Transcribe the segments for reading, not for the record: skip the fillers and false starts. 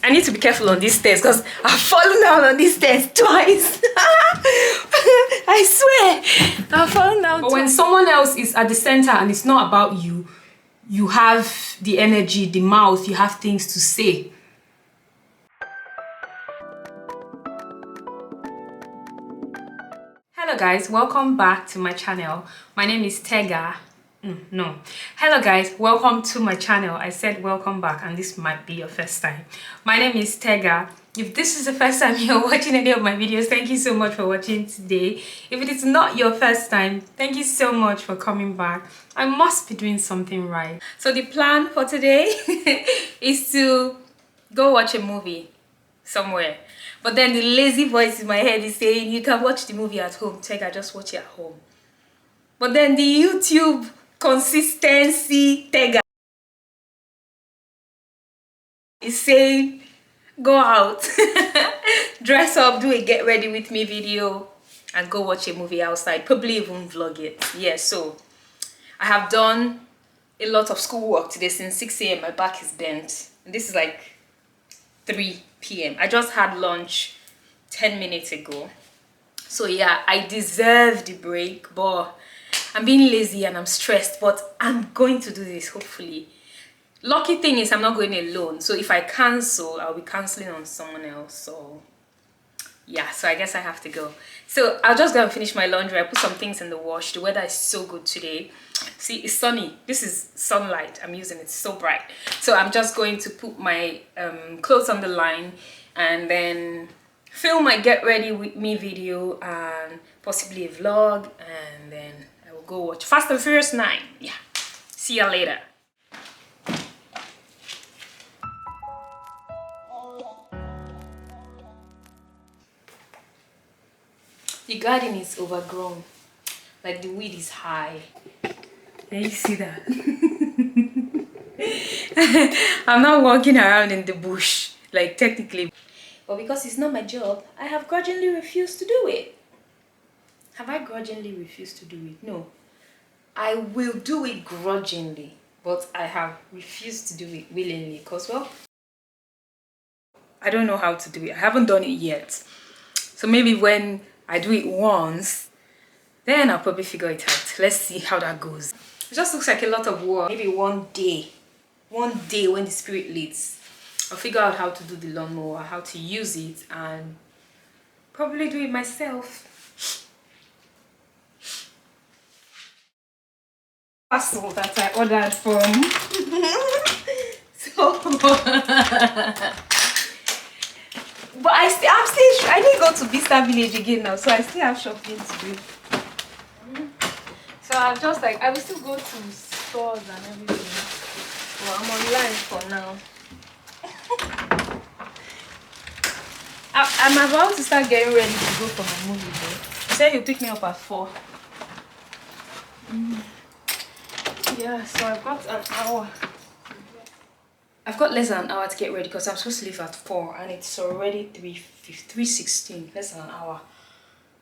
I need to be careful on these stairs because I've fallen down on these stairs twice. I swear, I've fallen down twice. But when someone else is at the center and it's not about you, you have the energy, the mouth, you have things to say. Hello guys, welcome back to my channel. My name is Tega. Hello guys, welcome to my channel. I said welcome back and this might be your first time. My name is Tega. If this is the first time you're watching any of my videos, thank you so much for watching today. If it is not your first time, thank you so much for coming back. I must be doing something right. So the plan for today is to go watch a movie somewhere. But then the lazy voice in my head is saying, you can watch the movie at home. Tega, just watch it at home. But then the YouTube consistency Tega is saying, go out, dress up, do a get ready with me video, and go watch a movie outside. Probably even vlog it. Yeah, so I have done a lot of schoolwork today since 6 a.m. My back is bent. And this is like 3 p.m. I just had lunch 10 minutes ago. So yeah, I deserve the break, but I'm being lazy and I'm stressed, but I'm going to do this hopefully. Lucky thing is I'm not going alone. So if I cancel, I'll be canceling on someone else. So yeah, so I guess I have to go. So I'll just go and finish my laundry. I put some things in the wash. The weather is so good today. See, it's sunny. This is sunlight I'm using. It's so bright. So I'm just going to put my clothes on the line and then film my get ready with me video and possibly a vlog, and then I will go watch Fast and Furious 9. Yeah, see you later. The garden is overgrown, like the weed is high. Can you see that? I'm not walking around in the bush, like technically. But because it's not my job, I have grudgingly refused to do it. Have I grudgingly refused to do it? No. I will do it grudgingly, but I have refused to do it willingly because, well, I don't know how to do it. I haven't done it yet. So maybe when I do it once, then I'll probably figure it out. Let's see how that goes. It just looks like a lot of work. Maybe one day when the spirit leads, I'll figure out how to do the lawnmower, how to use it, and probably do it myself. Parcel that I ordered from. But I didn't go to Vista Village again now, so I still have shopping to do. So I'm just like, I will still go to stores and everything. Well, I'm online for now. I'm about to start getting ready to go for my movie though. He said he'll pick me up at 4. Yeah, so I've got an hour. I've got less than an hour to get ready because I'm supposed to leave at 4 and it's already 3:16, less than an hour.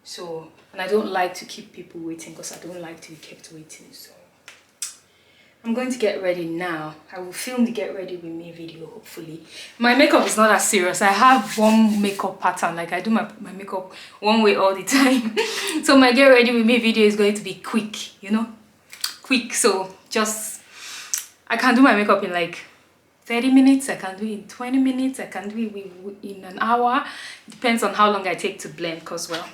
So, and I don't like to keep people waiting because I don't like to be kept waiting. So I'm going to get ready now. I will film the get ready with me video hopefully. My makeup is not as serious. I have one makeup pattern, like I do my makeup one way all the time. So my get ready with me video is going to be quick, you know, quick. So just, I can do my makeup in like 30 minutes, I can do it in 20 minutes, I can do it in an hour. Depends on how long I take to blend because, well,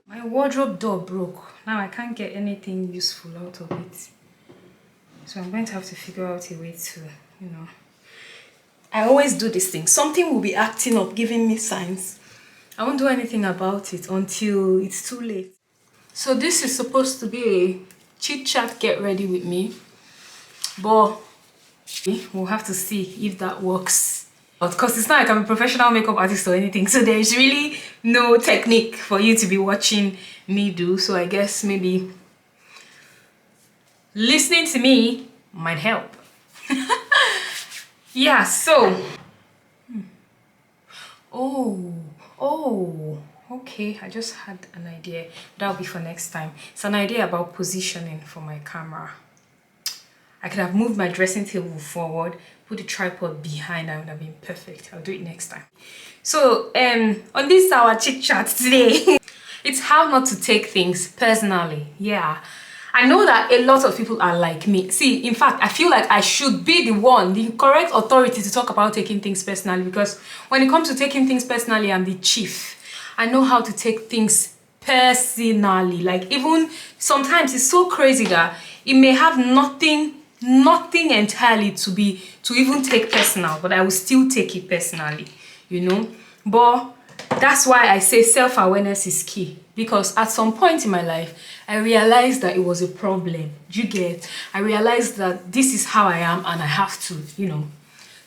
my wardrobe door broke. Now I can't get anything useful out of it. So I'm going to have to figure out a way to, you know. I always do this thing. Something will be acting up, giving me signs. I won't do anything about it until it's too late. So this is supposed to be a chit chat get ready with me. But we'll have to see if that works. Because it's not like I'm a professional makeup artist or anything. So there's really no technique for you to be watching me do. So I guess maybe listening to me might help. Yeah, so okay, I just had an idea. That'll be for next time. It's an idea about positioning for my camera. I could have moved my dressing table forward, put put the tripod behind, that would have been perfect. I'll do it next time. So on this our chit chat today, it's how not to take things personally. Yeah, I know that a lot of people are like me. See, in fact, I feel like I should be the one, the correct authority to talk about taking things personally, because when it comes to taking things personally, I'm the chief. I know how to take things personally. Like, even sometimes it's so crazy that it may have nothing entirely to even take personal, but I will still take it personally, you know. But that's why I say self-awareness is key, because at some point in my life I realized that it was a problem. You get? I realized that this is how I am and I have to, you know,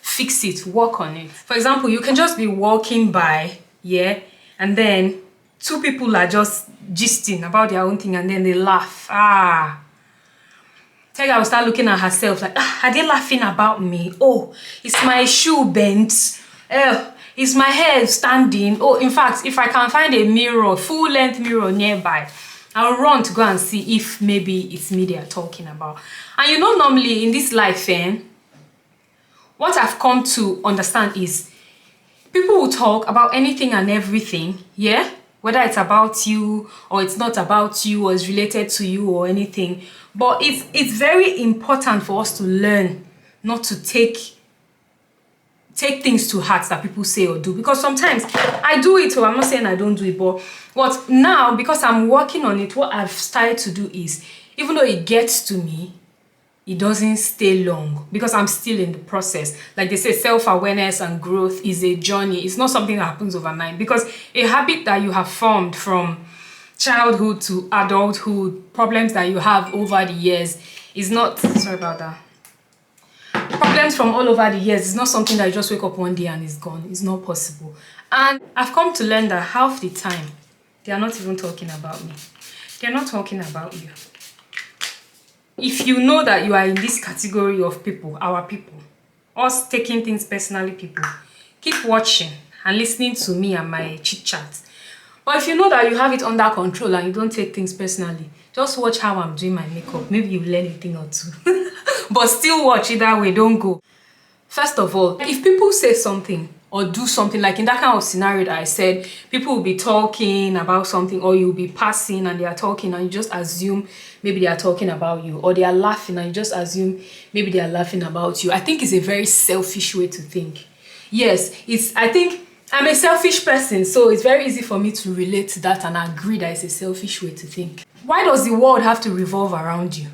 fix it, work on it. For example, you can just be walking by, yeah, and then two people are just gisting about their own thing and then they laugh. Tega will start looking at herself like, are they laughing about me? Oh, is my shoe bent? Is my hair standing? Oh, in fact, if I can find a mirror, full length mirror nearby, I'll run to go and see if maybe it's me they are talking about. And you know, normally in this life, what I've come to understand is people will talk about anything and everything, yeah? Whether it's about you or it's not about you or it's related to you or anything. But it's very important for us to learn not to take things to heart that people say or do, because sometimes I do it, or I'm not saying I don't do it, but what now, because I'm working on it, what I've started to do is, even though it gets to me, it doesn't stay long, because I'm still in the process. Like they say, self-awareness and growth is a journey. It's not something that happens overnight, because a habit that you have formed from childhood to adulthood, problems that you have over the years is not, sorry about that, problems from all over the years is not something that you just wake up one day and it's gone. It's not possible. And I've come to learn that half the time they are not even talking about me. They're not talking about you. If you know that you are in this category of people, our people, us taking things personally people, keep watching and listening to me and my chit chat. But if you know that you have it under control and you don't take things personally, just watch how I'm doing my makeup. Maybe you learn a thing or two. But still watch, either way, don't go. First of all, if people say something or do something, like in that kind of scenario that I said, people will be talking about something, or you'll be passing and they are talking and you just assume maybe they are talking about you, or they are laughing and you just assume maybe they are laughing about you. I think it's a very selfish way to think. Yes, I think I'm a selfish person, so it's very easy for me to relate to that and agree that it's a selfish way to think. Why does the world have to revolve around you?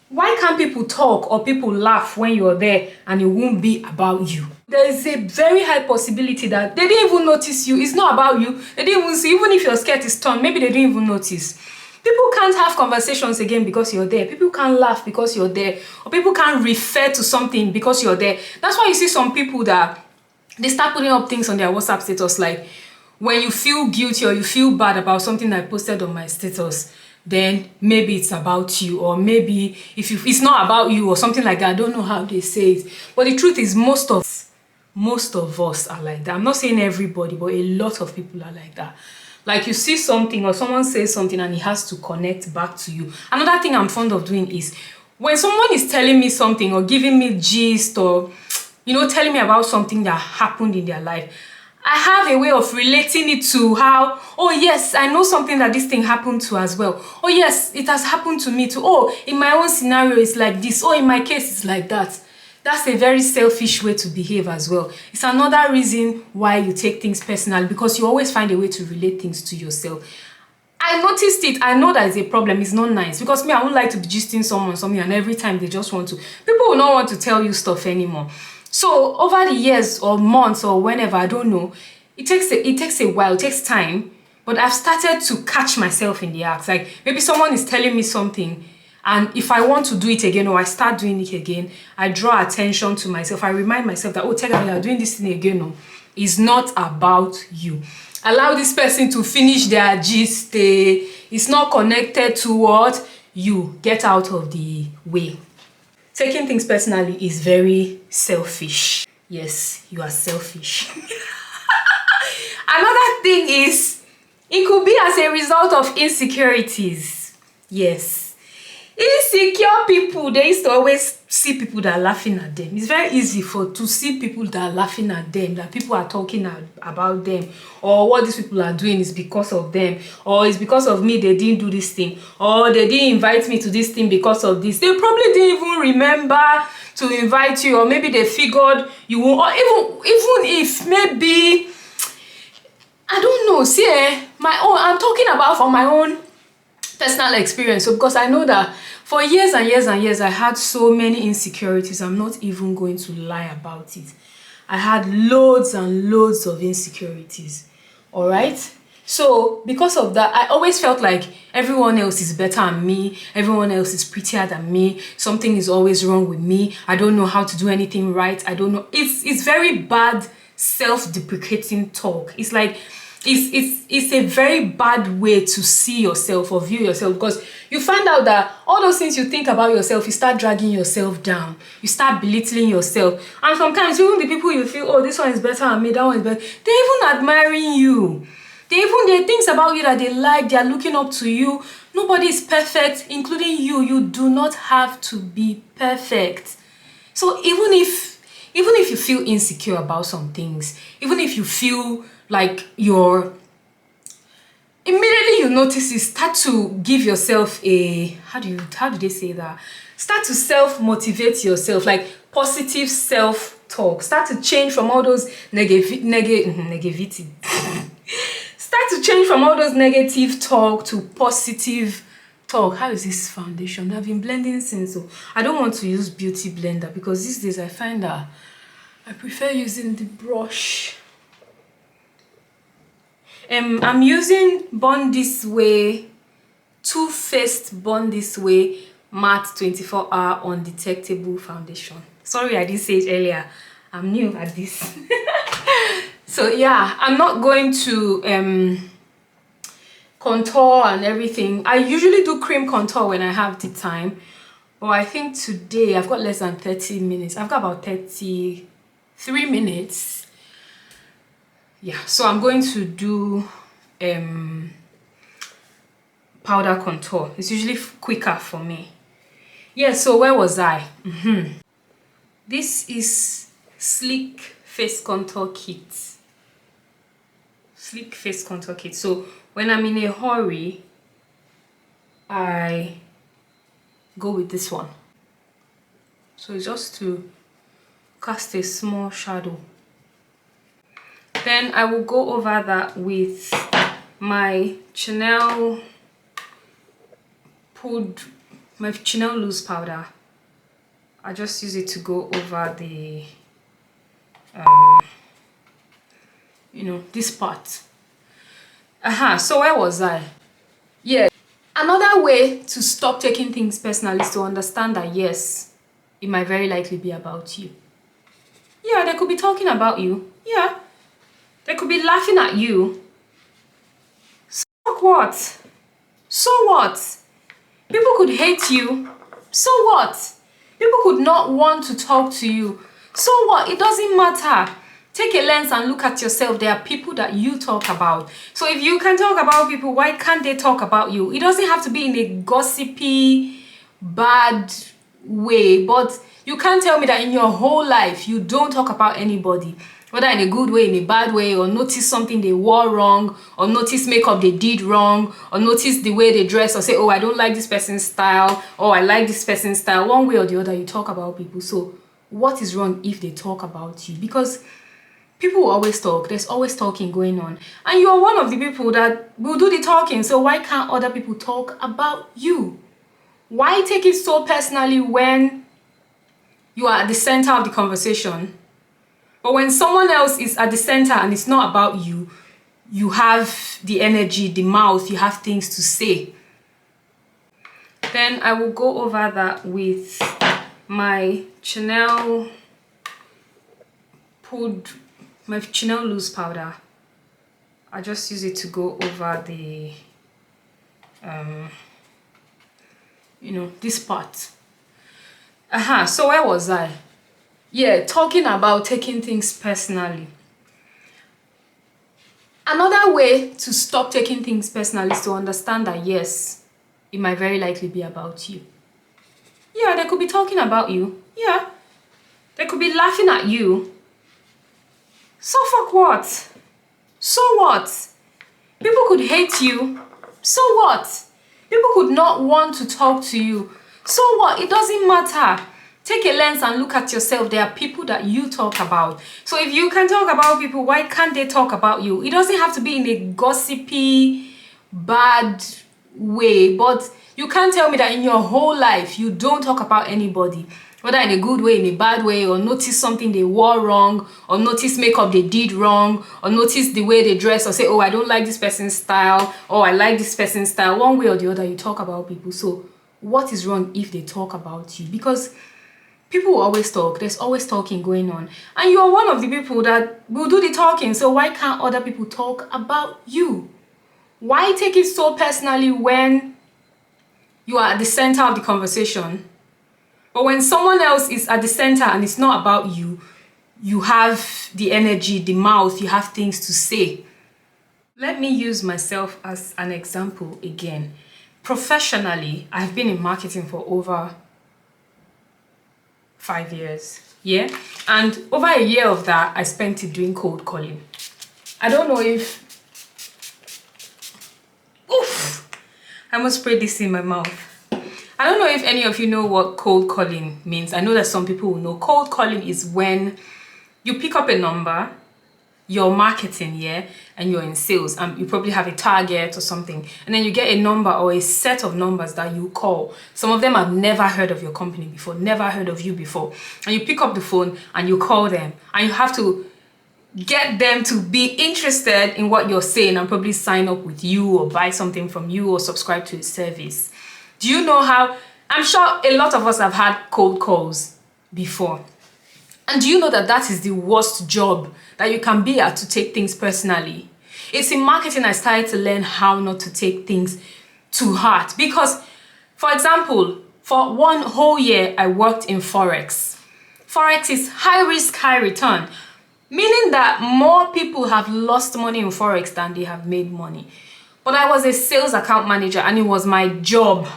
Why can't people talk or people laugh when you're there and it won't be about you? There is a very high possibility that they didn't even notice you. It's not about you. They didn't even see, even if your skirt is torn, maybe they didn't even notice. People can't have conversations again because you're there. People can't laugh because you're there. Or people can't refer to something because you're there. That's why you see some people that they start putting up things on their WhatsApp status, like when you feel guilty or you feel bad about something I posted on my status, then maybe it's about you, or maybe it's not about you or something like that. I don't know how they say it, but the truth is most of us are like that. I'm not saying everybody, but a lot of people are like that. Like you see something or someone says something and it has to connect back to you. Another thing I'm fond of doing is when someone is telling me something or giving me gist, or you know, telling me about something that happened in their life, I have a way of relating it to how, oh yes, I know something that this thing happened to as well. Oh yes, it has happened to me too. Oh, in my own scenario it's like this. Oh, in my case it's like that. That's a very selfish way to behave as well. It's another reason why you take things personal, because you always find a way to relate things to yourself. I noticed it. I know that is a problem. It's not nice, because me, I won't like to be gisting someone something and every time they just want to. People will not want to tell you stuff anymore. So over the years or months or whenever, I don't know, it takes a while, it takes time, but I've started to catch myself in the act. Like maybe someone is telling me something, and if I want to do it again or I start doing it again, I draw attention to myself. I remind myself that, oh, Tega, you're doing this thing again. No, it's not about you. Allow this person to finish their gist. It's not connected to what you. Get out of the way. Taking things personally is very selfish. Yes, you are selfish. Another thing is, it could be as a result of insecurities. Yes. Insecure people, they used to always see people that are laughing at them. It's very easy to see people that are laughing at them, that people are talking about them, or what these people are doing is because of them, or it's because of me they didn't do this thing, or they didn't invite me to this thing because of this. They probably didn't even remember to invite you, or maybe they figured you won't, or even if maybe, I don't know. See, I'm talking about from my own personal experience. So because I know that for years and years and years I had so many insecurities. I'm not even going to lie about it. I had loads and loads of insecurities. All right, so because of that, I always felt like everyone else is better than me, everyone else is prettier than me, something is always wrong with me, I don't know how to do anything right, I don't know. It's very bad self-deprecating talk. It's like it's a very bad way to see yourself or view yourself, because you find out that all those things you think about yourself, you start dragging yourself down, you start belittling yourself, and sometimes even the people you feel, oh, this one is better than me, that one is better, they're even admiring you. There are things about you that they like, they are looking up to you. Nobody is perfect, including you. You do not have to be perfect. So even if you feel insecure about some things, even if you feel like immediately you notice it, start to give yourself a, how do they say that? Start to self-motivate yourself, like positive self-talk. Start to change from all those negativity. Start to change from all those negative talk to positive talk. How is this foundation? I've been blending since, so I don't want to use beauty blender because these days I find that I prefer using the brush. I'm using Born This Way, Too Faced Born This Way Matte 24-hour Undetectable Foundation. Sorry I didn't say it earlier. I'm new at this. So yeah, I'm not going to contour and everything. I usually do cream contour when I have the time, but I think today I've got less than 30 minutes. I've got about 33 minutes. Yeah, so I'm going to do powder contour. It's usually quicker for me. Yeah, so where was I? This is Sleek Face Contour Kit. Sleek Face Contour Kit. So when I'm in a hurry, I go with this one. So it's just to cast a small shadow. Then I will go over that with my Chanel loose powder. I just use it to go over the this part. So where was I? Yeah, another way to stop taking things personally is to understand that yes, it might very likely be about you. Yeah, they could be talking about you. Yeah, they could be laughing at you. So what? So what? People could hate you. So what? People could not want to talk to you. So what? It doesn't matter. Take a lens and look at yourself. There are people that you talk about. So if you can talk about people, why can't they talk about you? It doesn't have to be in a gossipy, bad way, but you can't tell me that in your whole life you don't talk about anybody, whether in a good way, in a bad way, or notice something they wore wrong, or notice makeup they did wrong, or notice the way they dress, or say, oh, I don't like this person's style, or I like this person's style. One way or the other, you talk about people. So what is wrong if they talk about you? Because people will always talk. There's always talking going on. And you're one of the people that will do the talking. So why can't other people talk about you? Why take it so personally when you are at the center of the conversation? But when someone else is at the center and it's not about you, you have the energy, the mouth, you have things to say. Then I will go over that with my Chanel loose powder. I just use it to go over the this part. So where was I? Yeah, talking about taking things personally. Another way to stop taking things personally is to understand that yes, it might very likely be about you. Yeah, they could be talking about you. Yeah. They could be laughing at you. So fuck what? So what? People could hate you. So what? People could not want to talk to you. So what? It doesn't matter. Take a lens and look at yourself. There are people that you talk about. So if you can talk about people, why can't they talk about you? It doesn't have to be in a gossipy, bad way. But you can't tell me that in your whole life, you don't talk about anybody. Whether in a good way, in a bad way, or notice something they wore wrong, or notice makeup they did wrong, or notice the way they dress, or say, oh, I don't like this person's style, or I like this person's style. One way or the other, you talk about people. So what is wrong if they talk about you? Because people will always talk. There's always talking going on. And you're one of the people that will do the talking. So why can't other people talk about you? Why take it so personally when you are at the center of the conversation? But when someone else is at the center and it's not about you, you have the energy, the mouth, you have things to say. Let me use myself as an example again. Professionally, I've been in marketing for over 5 years. Yeah. And over a year of that, I spent it doing cold calling. I don't know if... Oof! I must spray this in my mouth. I don't know if any of you know what cold calling means. I know that some people will know. Cold calling is when you pick up a number, you're marketing, yeah, and you're in sales, and you probably have a target or something, and then you get a number or a set of numbers that you call. Some of them have never heard of your company before, never heard of you before, and you pick up the phone and you call them, and you have to get them to be interested in what you're saying and probably sign up with you or buy something from you or subscribe to a service. Do you know how... I'm sure a lot of us have had cold calls before. And do you know that that is the worst job that you can be at, to take things personally? It's in marketing I started to learn how not to take things to heart. Because, for example, for one whole year, I worked in Forex. Forex is high risk, high return. Meaning that more people have lost money in Forex than they have made money. But I was a sales account manager and it was my job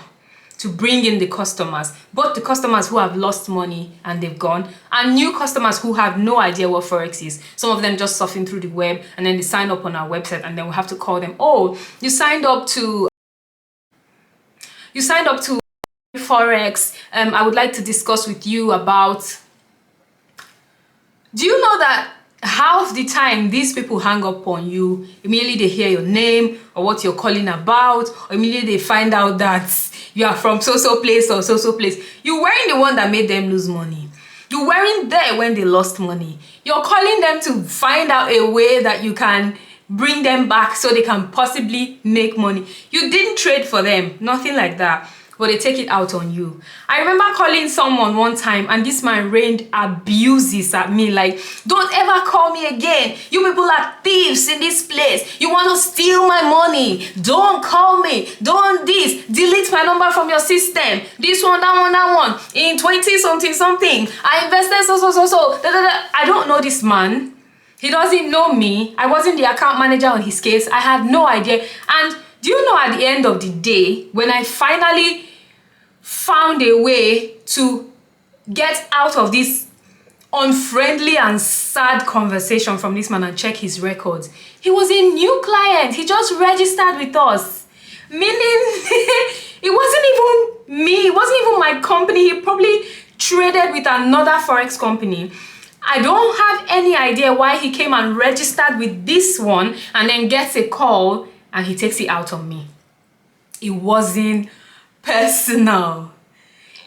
to bring in the customers, both the customers who have lost money and they've gone, and new customers who have no idea what Forex is. Some of them just surfing through the web and then they sign up on our website, and then we have to call them, oh, you signed up to Forex. I would like to discuss with you about... Do you know that half the time these people hang up on you, immediately they hear your name or what you're calling about, or immediately they find out that you are from so-so place or so-so place. You weren't the one that made them lose money. You weren't there when they lost money. You're calling them to find out a way that you can bring them back so they can possibly make money. You didn't trade for them, nothing like that. But they take it out on you. I remember calling someone one time and this man rained abuses at me like, don't ever call me again. You people are thieves in this place. You want to steal my money. Don't call me. Don't this. Delete my number from your system. This one, that one. In 20 something. I invested so. I don't know this man. He doesn't know me. I wasn't the account manager on his case. I had no idea. And do you know, at the end of the day, when I finally found a way to get out of this unfriendly and sad conversation from this man and check his records, he was a new client. He just registered with us. Meaning, it wasn't even me. It wasn't even my company. He probably traded with another Forex company. I don't have any idea why he came and registered with this one and then gets a call and he takes it out on me. It wasn't personal.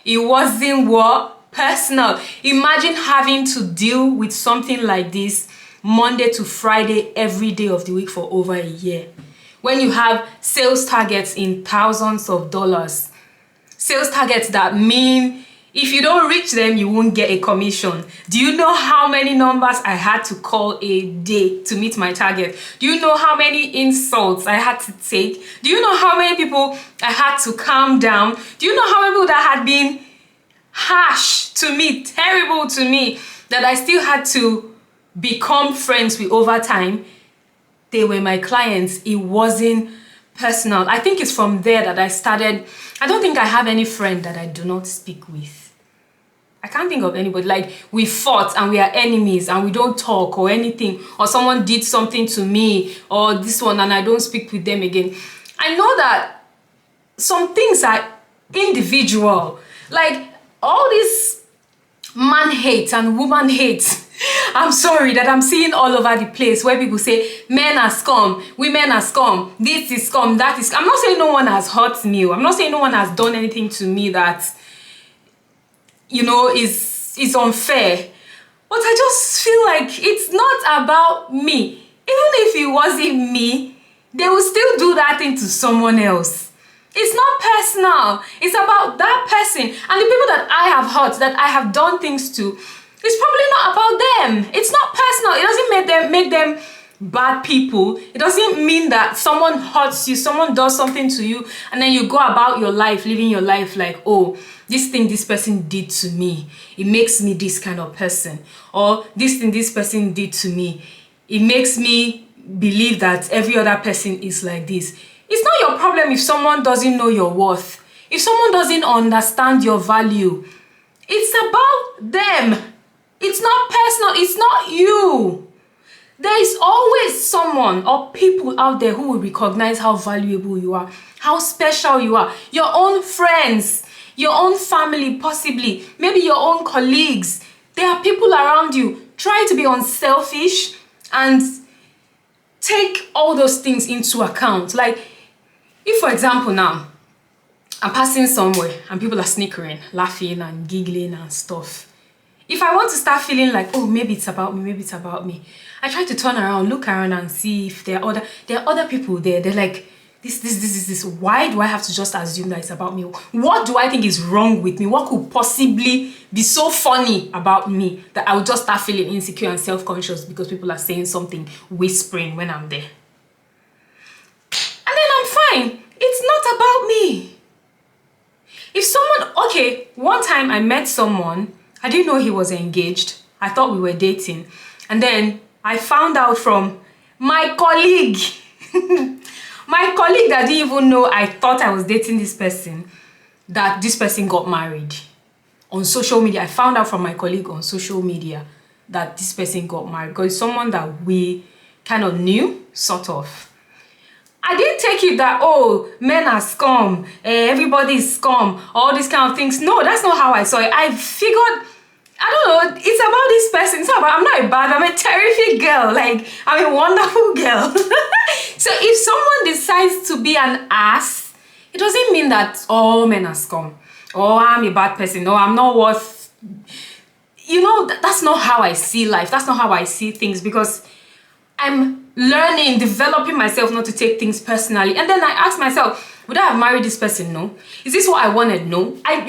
It wasn't what? Personal. Imagine having to deal with something like this Monday to Friday every day of the week for over a year. When you have sales targets in thousands of dollars. Sales targets that mean if you don't reach them, you won't get a commission. Do you know how many numbers I had to call a day to meet my target? Do you know how many insults I had to take? Do you know how many people I had to calm down? Do you know how many people that had been harsh to me, terrible to me, that I still had to become friends with over time? They were my clients. It wasn't personal. I think it's from there that I started. I don't think I have any friend that I do not speak with. I can't think of anybody. Like, we fought and we are enemies and we don't talk or anything, or someone did something to me or this one and I don't speak with them again. I know that some things are individual. Like, all this man hate and woman hate, I'm sorry, that I'm seeing all over the place, where people say men are scum, women are scum, this is scum, that is. I'm not saying no one has hurt me. I'm not saying no one has done anything to me that, you know, is unfair. But I just feel like it's not about me. Even if it wasn't me, they will still do that thing to someone else. It's not personal. It's about that person. And the people that I have hurt, that I have done things to, it's probably not about them. It's not personal. It doesn't make them bad people. It doesn't mean that someone hurts you, someone does something to you, and then you go about your life, living your life like, oh, this thing this person did to me, it makes me this kind of person. Or this thing this person did to me, it makes me believe that every other person is like this. It's not your problem if someone doesn't know your worth. If someone doesn't understand your value, it's about them. It's not personal. It's not you. There is always someone or people out there who will recognize how valuable you are, how special you are. Your own friends, your own family, possibly, maybe your own colleagues. There are people around you. Try to be unselfish and take all those things into account. Like, if, for example, now, I'm passing somewhere and people are snickering, laughing and giggling and stuff. If I want to start feeling like, oh, maybe it's about me, maybe it's about me, I try to turn around, look around and see if there are other people there. They're like, this. Why do I have to just assume that it's about me? What do I think is wrong with me? What could possibly be so funny about me that I would just start feeling insecure and self-conscious because people are saying something, whispering when I'm there? And then I'm fine. It's not about me. If someone, okay, one time I met someone, I didn't know he was engaged. I thought we were dating. And then I found out from my colleague, my colleague that didn't even know I thought I was dating this person, that this person got married on social media. I found out from my colleague on social media that this person got married because it's someone that we kind of knew, sort of. I didn't take it that, oh, men are scum, everybody is scum, all these kind of things. No, that's not how I saw it. I figured, I don't know, it's about this person. It's not about, I'm not a bad, I'm a terrific girl. Like, I'm a wonderful girl. So if someone decides to be an ass, it doesn't mean that all men are scum. Or I'm a bad person. Or I'm not worth... You know, that's not how I see life. That's not how I see things, because I'm learning, developing myself not to take things personally. And then I ask myself, would I have married this person? No. Is this what I wanted? No. I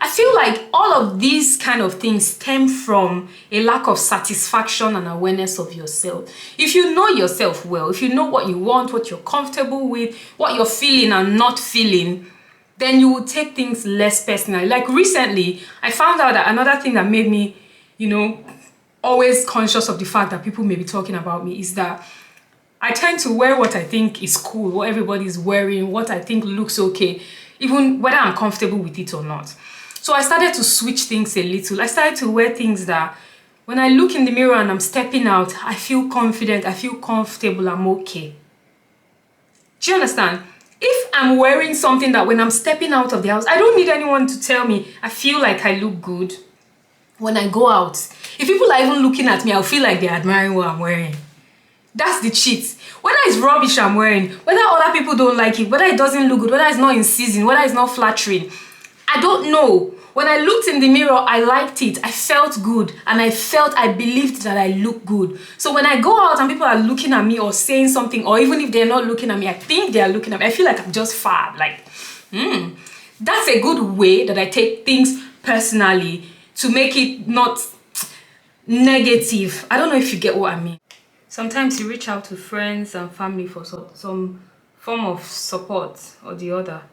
feel like all of these kind of things stem from a lack of satisfaction and awareness of yourself. If you know yourself well, if you know what you want, what you're comfortable with, what you're feeling and not feeling, then you will take things less personally. Like recently, I found out that another thing that made me, you know, always conscious of the fact that people may be talking about me is that I tend to wear what I think is cool, what everybody's wearing, what I think looks okay, even whether I'm comfortable with it or not. So I started to switch things a little. I started to wear things that when I look in the mirror and I'm stepping out, I feel confident, I feel comfortable, I'm okay. Do you understand? If I'm wearing something that when I'm stepping out of the house, I don't need anyone to tell me I feel like I look good when I go out. If people are even looking at me, I'll feel like they're admiring what I'm wearing. That's the cheat. Whether it's rubbish I'm wearing, whether other people don't like it, whether it doesn't look good, whether it's not in season, whether it's not flattering, I don't know. When I looked in the mirror, I liked it. I felt good, and I believed that I look good. So when I go out and people are looking at me or saying something, or even if they're not looking at me, I think they are looking at me, I feel like I'm just fab. Like, that's a good way that I take things personally to make it not negative. I don't know if you get what I mean. Sometimes you reach out to friends and family for some form of support or the other,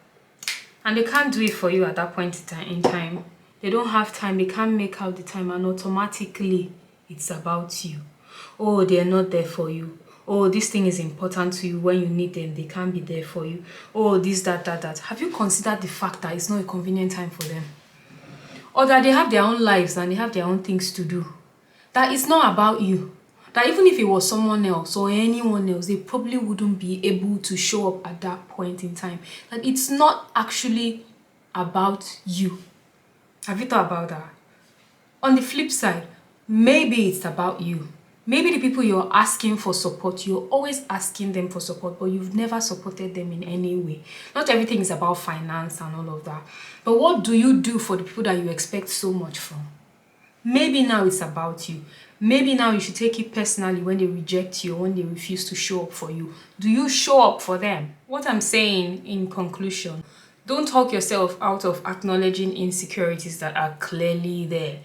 and they can't do it for you at that point in time. They don't have time, they can't make out the time, and automatically it's about you. Oh, they're not there for you. oh, this thing is important to you. When you need them, they can't be there for you. Oh, this, that. Have you considered the fact that it's not a convenient time for them? Or that they have their own lives and they have their own things to do? That it's not about you. That even if it was someone else or anyone else, they probably wouldn't be able to show up at that point in time. That it's not actually about you. Have you thought about that? On the flip side, maybe it's about you. Maybe the people you're asking for support, you're always asking them for support, but you've never supported them in any way. Not everything is about finance and all of that. But what do you do for the people that you expect so much from? Maybe now it's about you. Maybe now you should take it personally when they reject you or when they refuse to show up for you. Do you show up for them? What I'm saying in conclusion, don't talk yourself out of acknowledging insecurities that are clearly there,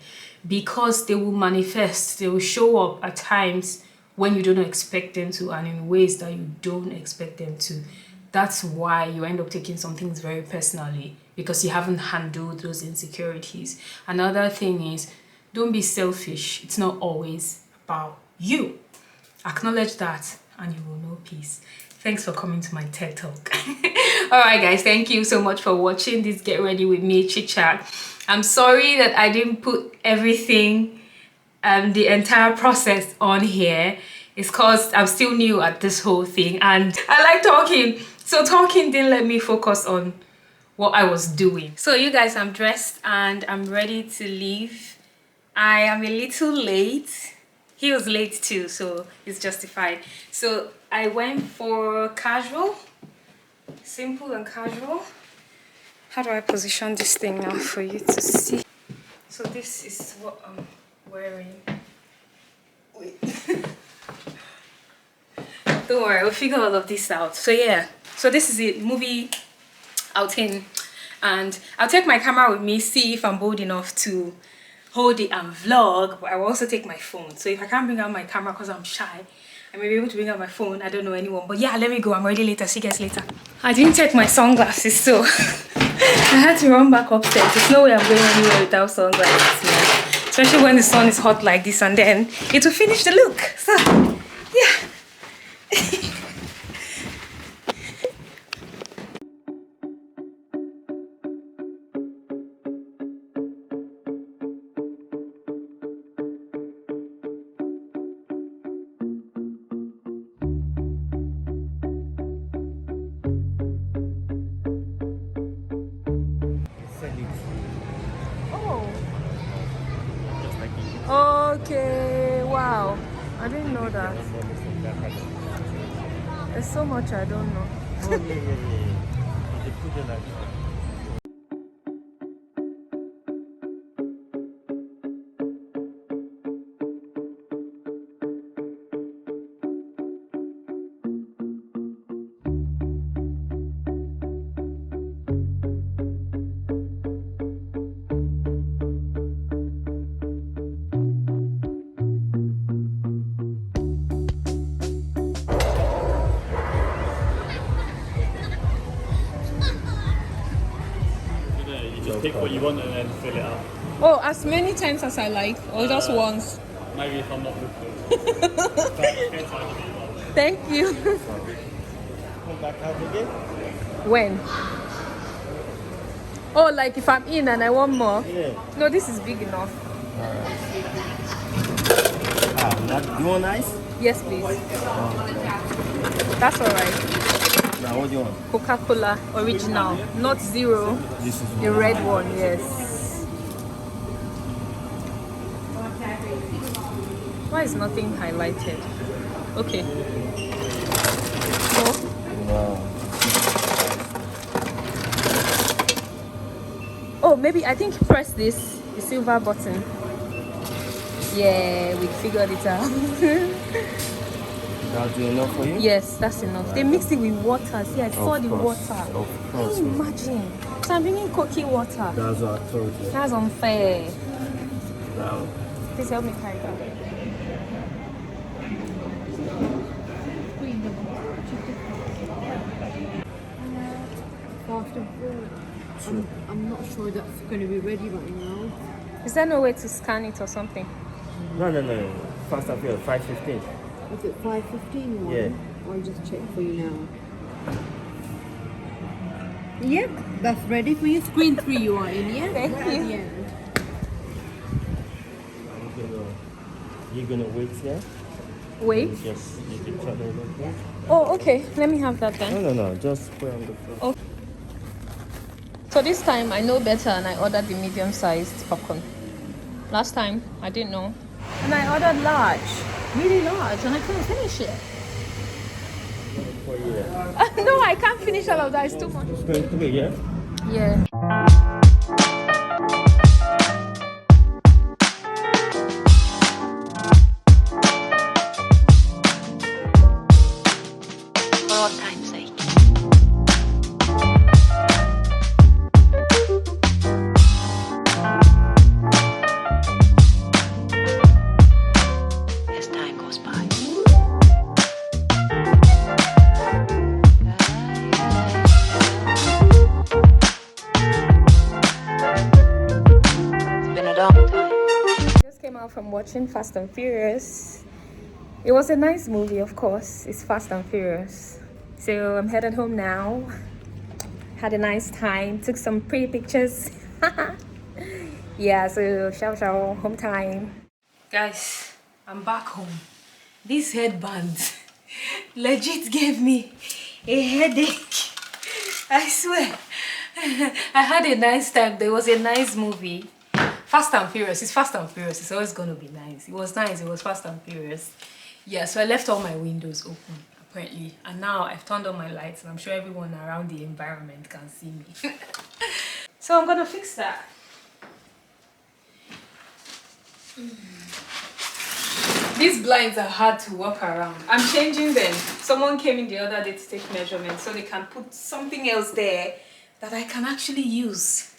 because they will manifest. They will show up at times when you don't expect them to and in ways that you don't expect them to. That's why you end up taking some things very personally, because you haven't handled those insecurities. Another thing is, don't be selfish. It's not always about you. Acknowledge that and you will know peace. Thanks for coming to my TED Talk. Alright guys, thank you so much for watching this Get Ready With Me Chit Chat. I'm sorry that I didn't put everything, the entire process on here. It's because I'm still new at this whole thing and I like talking. So talking didn't let me focus on what I was doing. So you guys, I'm dressed and I'm ready to leave. I am a little late. He was late too, so it's justified. So I went for casual, simple and casual. How do I position this thing now for you to see? So this is what I'm wearing. Wait. Don't worry, we'll figure all of this out. So yeah, so this is a movie outing and I'll take my camera with me, see if I'm bold enough to hold it and vlog, but I will also take my phone. So if I can't bring out my camera because I'm shy, I may be able to bring out my phone. I don't know anyone, but yeah, let me go. I'm ready later. See you guys later. I didn't take my sunglasses, so I had to run back upstairs. There's no way I'm going anywhere without sunglasses, man. Especially when the sun is hot like this, and then it will finish the look. So yeah. Okay, wow. I didn't know that. There's so much I don't know. Just pick what you want and then fill it up. Oh, as many times as I like, or just once? Maybe if I'm not looking. Thank you. Come back out again? When? Oh, like if I'm in and I want more? Yeah. No, this is big enough. You want ice? Yes, please. That's alright. Now what do you want? Coca-Cola original, not zero. This is The red one, yes. Why is nothing highlighted? Okay. Oh. Wow. Oh, maybe I think press this, the silver button. Yeah, we figured it out. That's enough for you? Yes, that's enough. They mixed it with water. See, I saw the water. Of course. Can you imagine? So I'm drinking cocky water. That's what I told you. That's unfair. Now. Please help me carry that. I'm not sure that's going to be ready right now. Is there no way to scan it or something? No. Fast appeal, 5:15. Is it 5:15 one? Yeah. I'll just check for you now. Yep, that's ready for you. Screen 3 you are in, yeah? Thank Right you. At the end. You're gonna wait here? Wait. Yes, you can try the look. Oh, okay. Let me have that then. No, just put on the floor. Okay. So this time I know better and I ordered the medium-sized popcorn. Last time I didn't know. And I ordered large. Really large, and I couldn't finish it. For you. No, I can't finish all of that. It's too much. It's going to be, yeah? Yeah. For all time's sake. As time goes by. Just came out from watching Fast and Furious. It was a nice movie, of course. It's Fast and Furious. So I'm headed home now. Had a nice time. Took some pretty pictures. Yeah, so ciao, home time. Guys, I'm back home. This headband legit gave me a headache. I swear. I had a nice time. There was a nice movie. Fast and Furious. It's Fast and Furious. It's always going to be nice. It was nice. It was Fast and Furious. Yeah, so I left all my windows open, apparently. And now I've turned on my lights and I'm sure everyone around the environment can see me. So I'm going to fix that. These blinds are hard to walk around. I'm changing them. Someone came in the other day to take measurements so they can put something else there that I can actually use.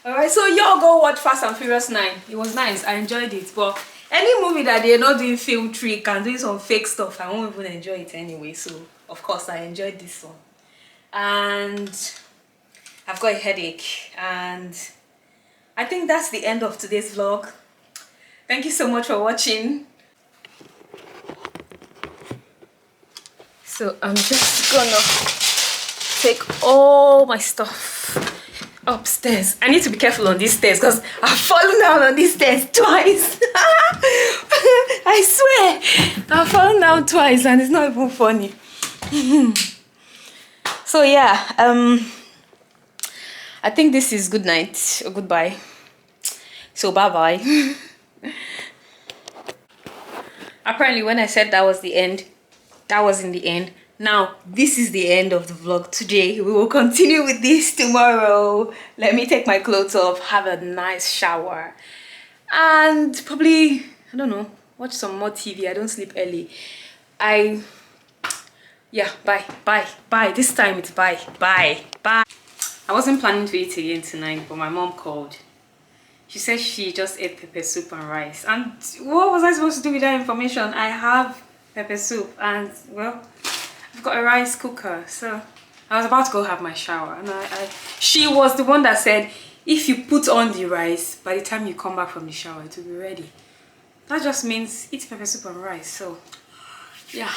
Alright, so y'all go watch Fast and Furious 9. It was nice. I enjoyed it. But any movie that they're not doing film trick and doing some fake stuff, I won't even enjoy it anyway. So, of course, I enjoyed this one. And I've got a headache. And I think that's the end of today's vlog. Thank you so much for watching. So I'm just gonna take all my stuff upstairs. I need to be careful on these stairs because I've fallen down on these stairs twice. I swear I've fallen down twice and it's not even funny. So yeah, I think this is good night or goodbye. So bye bye. Apparently when I said that was the end, that was in the end. Now this is the end of the vlog today. We will continue with this tomorrow. Let me take my clothes off, have a nice shower, and probably, I don't know, watch some more TV. I don't sleep early. Yeah, bye. This time it's bye. I wasn't planning to eat again tonight, but my mom called. She said she just ate pepper soup and rice. And what was I supposed to do with that information? I have pepper soup and, well, I've got a rice cooker. So I was about to go have my shower. And she was the one that said, if you put on the rice, by the time you come back from the shower, it will be ready. That just means eat pepper soup and rice. So, yeah.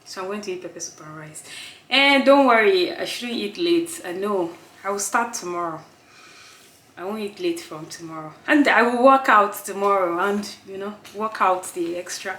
So I'm going to eat pepper soup and rice. And don't worry, I shouldn't eat late. I know. I will start tomorrow. I won't eat late from tomorrow. And I will work out tomorrow and, you know, work out the extra.